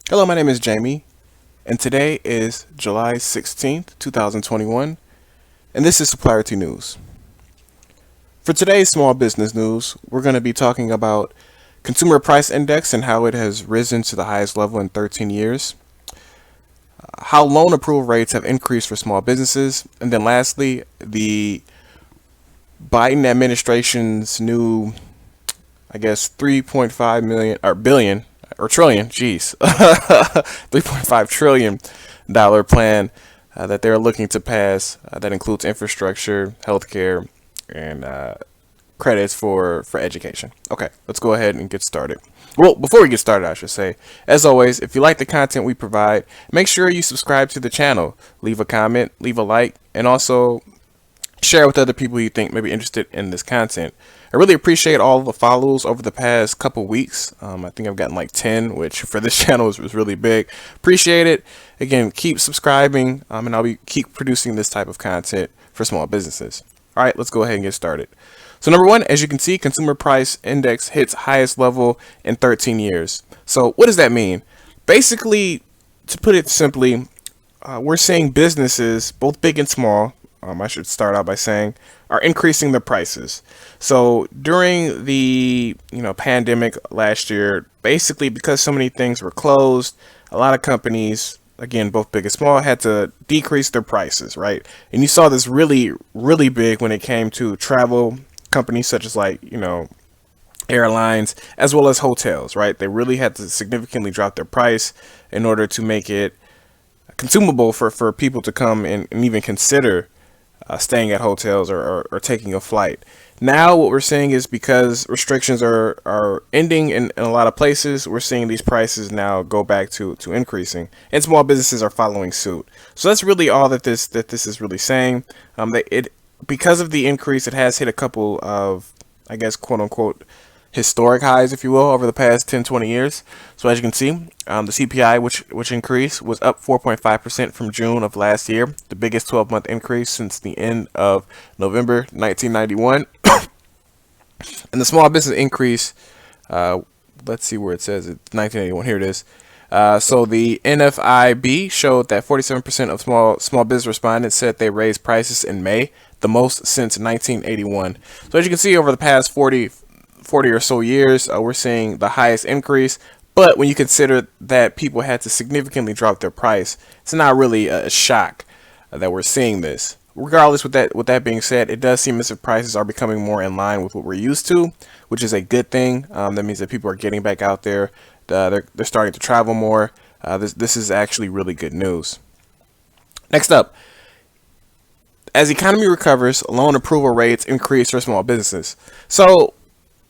Hello, my name is Jamie, and today is July 16th, 2021, and this is Supplierity News. For today's small business news, we're going to be talking about Consumer Price Index and how it has risen to the highest level in 13 years, how loan approval rates have increased for small businesses, and then lastly, the Biden administration's new, 3.5 million or billion or trillion, geez, 3.5 trillion dollar plan that they're looking to pass that includes infrastructure, healthcare, and credits for education. Okay, let's go ahead and get started. Well, before we get started, I should say, as always, if you like the content we provide, make sure you subscribe to the channel, leave a comment, leave a like, and also share with other people you think may be interested in this content. I really appreciate all the follows over the past couple weeks. I think I've gotten like 10, which for this channel was really big. Appreciate it. Again, keep subscribing, and I'll be keep producing this type of content for small businesses. All right, let's go ahead and get started. So number one, as you can see, consumer price index hits highest level in 13 years. So what does that mean? Basically, to put it simply, we're seeing businesses, both big and small, I should start out by saying, are increasing their prices. So during the pandemic last year, basically because so many things were closed, a lot of companies, again both big and small, had to decrease their prices, right? And you saw this really big when it came to travel companies such as airlines as well as hotels, right? They really had to significantly drop their price in order to make it consumable for people to come and even consider staying at hotels or taking a flight. Now what we're seeing is because restrictions are ending in a lot of places, we're seeing these prices now go back to increasing, and small businesses are following suit. So that's really all that this is really saying. Because of the increase, it has hit a couple of, I guess, quote unquote, historic highs, if you will, over the past 10, 20 years. So as you can see, the CPI, which increased, was up 4.5% from June of last year, the biggest 12-month increase since the end of November 1991. And the small business increase, let's see where it says it's 1981. Here it is. So the NFIB showed that 47% of small business respondents said they raised prices in May, the most since 1981. So as you can see, over the past 40 or so years, we're seeing the highest increase. But when you consider that people had to significantly drop their price, it's not really a shock that we're seeing this. Regardless, with that being said, it does seem as if prices are becoming more in line with what we're used to, which is a good thing. That means that people are getting back out there. They're starting to travel more. This is actually really good news. Next up, as the economy recovers, loan approval rates increase for small businesses. So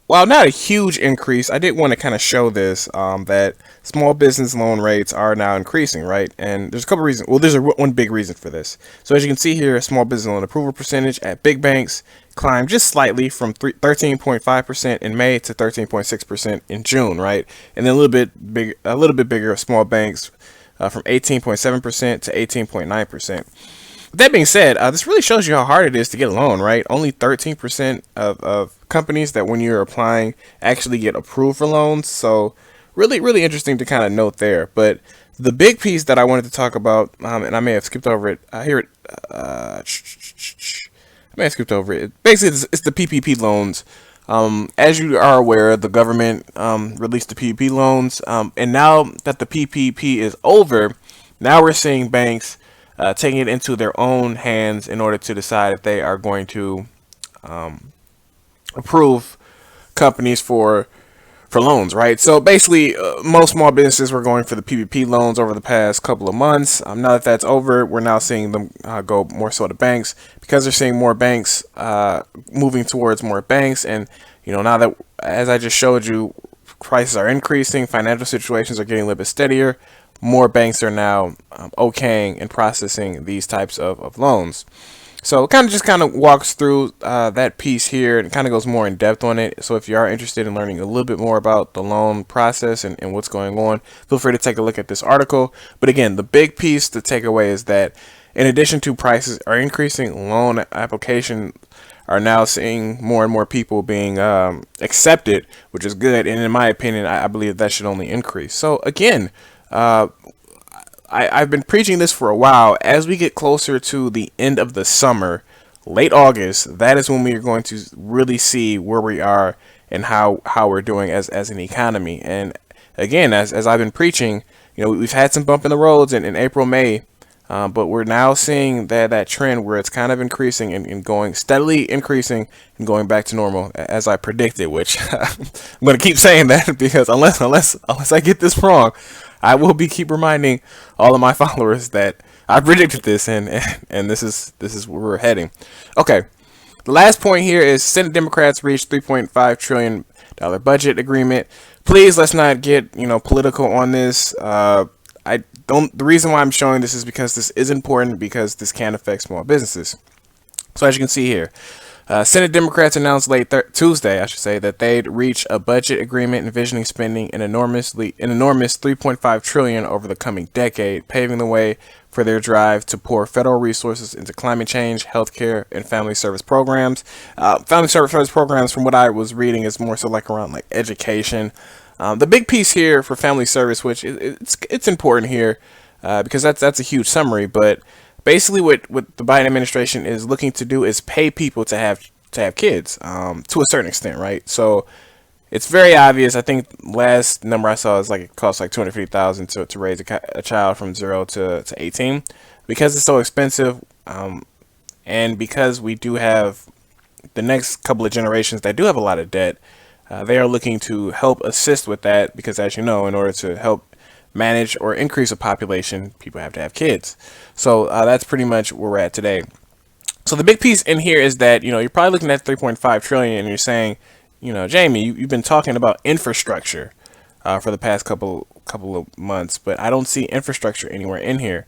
while not a huge increase, I did want to kind of show this, that small business loan rates are now increasing, right? And there's a couple reasons. Well, there's one big reason for this. So as you can see here, small business loan approval percentage at big banks climbed just slightly from 13.5% in May to 13.6% in June, right? And then a little bit bigger of small banks, from 18.7% to 18.9%. That being said, this really shows you how hard it is to get a loan, right? Only 13% of companies that when you're applying actually get approved for loans. So really interesting to kind of note there. But the big piece that I wanted to talk about, and I may have skipped over it. I may have skipped over it. Basically, it's the PPP loans. As you are aware, the government released the PPP loans, and now that the PPP is over, now we're seeing banks taking it into their own hands in order to decide if they are going to approve companies for loans, right? So basically, most small businesses were going for the PPP loans over the past couple of months. Now that that's over, we're now seeing them go more so to banks, because they're seeing more banks moving towards more banks. And now that, as I just showed you, prices are increasing, financial situations are getting a little bit steadier, more banks are now okaying and processing these types of loans. So it kind of walks through that piece here and kind of goes more in depth on it. So if you are interested in learning a little bit more about the loan process and what's going on, feel free to take a look at this article. But again, the big piece to take away is that in addition to prices are increasing, loan application are now seeing more and more people being accepted, which is good. And in my opinion, I believe that should only increase. So again, I've been preaching this for a while. As we get closer to the end of the summer, late August, that is when we are going to really see where we are and how we're doing as an economy. And again, as I've been preaching, we've had some bump in the roads in April, May, but we're now seeing that trend where it's kind of increasing and going steadily increasing and going back to normal as I predicted. Which I'm going to keep saying that because unless I get this wrong, I will keep reminding all of my followers that I predicted this, and this is where we're heading. Okay, the last point here is Senate Democrats reached $3.5 trillion budget agreement. Please, let's not get political on this. I don't. The reason why I'm showing this is because this is important, because this can affect small businesses. So as you can see here, Senate Democrats announced late Tuesday, I should say, that they'd reach a budget agreement envisioning spending an enormous $3.5 trillion over the coming decade, paving the way for their drive to pour federal resources into climate change, healthcare, and family service programs. Family service programs, from what I was reading, is more so like around like education. The big piece here for family service, which it's important here, because that's a huge summary, but basically what the Biden administration is looking to do is pay people to have kids, to a certain extent, right? So it's very obvious. I think last number I saw is like it costs like $250,000 to raise a child from 0 to 18, because it's so expensive, and because we do have the next couple of generations that do have a lot of debt. They are looking to help assist with that because, as you know, in order to help manage or increase a population, people have to have kids. So that's pretty much where we're at today. So the big piece in here is that, you're probably looking at 3.5 trillion and you're saying, Jamie, you've been talking about infrastructure for the past couple of months, but I don't see infrastructure anywhere in here.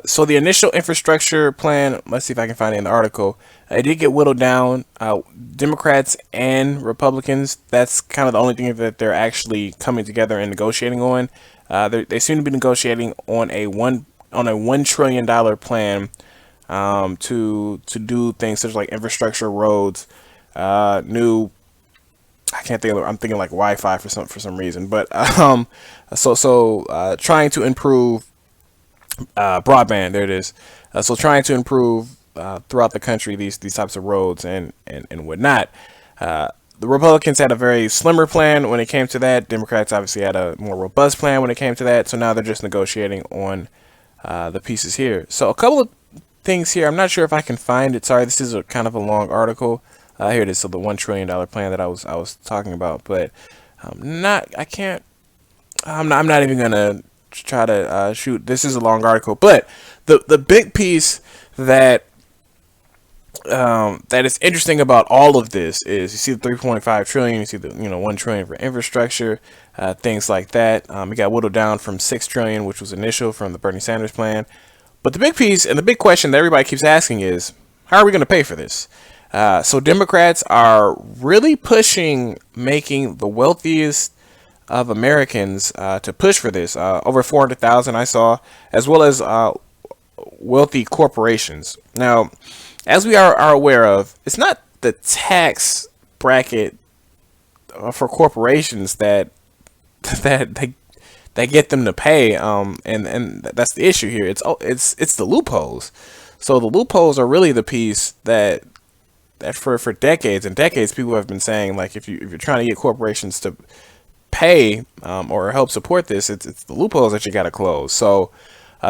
So the initial infrastructure plan, let's see if I can find it in the article, it did get whittled down. Democrats and Republicans, that's kind of the only thing that they're actually coming together and negotiating on. They seem to be negotiating on a $1 trillion plan to do things such as like infrastructure, roads, new. I can't think of. I'm thinking like Wi-Fi for some reason, but trying to improve broadband. There it is. So trying to improve throughout the country these types of roads and whatnot. The Republicans had a very slimmer plan when it came to that. Democrats obviously had a more robust plan when it came to that. So now they're just negotiating on the pieces here. So a couple of things here. I'm not sure if I can find it. Sorry, this is a kind of a long article. Here it is. So the $1 trillion plan that I was talking about, but I'm not even gonna try to shoot. This is a long article, but the big piece that is interesting about all of this is you see the 3.5 trillion, you see the 1 trillion for infrastructure, things like that. It got whittled down from 6 trillion, which was initial from the Bernie Sanders plan. But the big piece and the big question that everybody keeps asking is, how are we going to pay for this? So Democrats are really pushing making the wealthiest of Americans to push for this. Over 400,000 I saw, as well as wealthy corporations. Now, as we are aware of, it's not the tax bracket for corporations that get them to pay, and that's the issue here. It's the loopholes. So the loopholes are really the piece that for decades and decades people have been saying, like, if you're trying to get corporations to pay or help support this, it's the loopholes that you got to close. So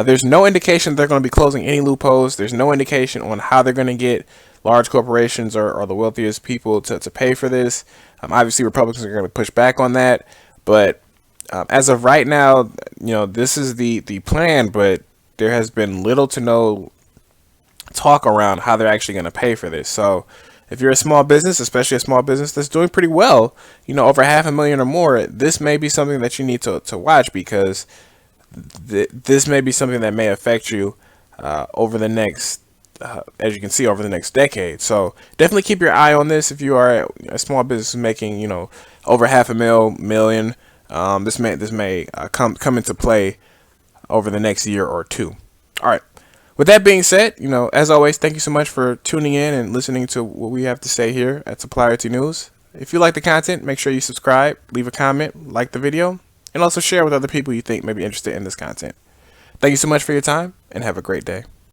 there's no indication they're going to be closing any loopholes. There's no indication on how they're going to get large corporations or the wealthiest people to pay for this. Obviously, Republicans are going to push back on that. But as of right now, this is the plan, but there has been little to no talk around how they're actually going to pay for this. So if you're a small business, especially a small business that's doing pretty well, over 500,000 or more, this may be something that you need to watch, because this may be something that may affect you over the next, as you can see, over the next decade. So definitely keep your eye on this. If you are a small business making, over $500,000, this may come into play over the next year or two. All right. With that being said, as always, thank you so much for tuning in and listening to what we have to say here at Supplyerty News. If you like the content, make sure you subscribe, leave a comment, like the video, and also share with other people you think may be interested in this content. Thank you so much for your time, and have a great day.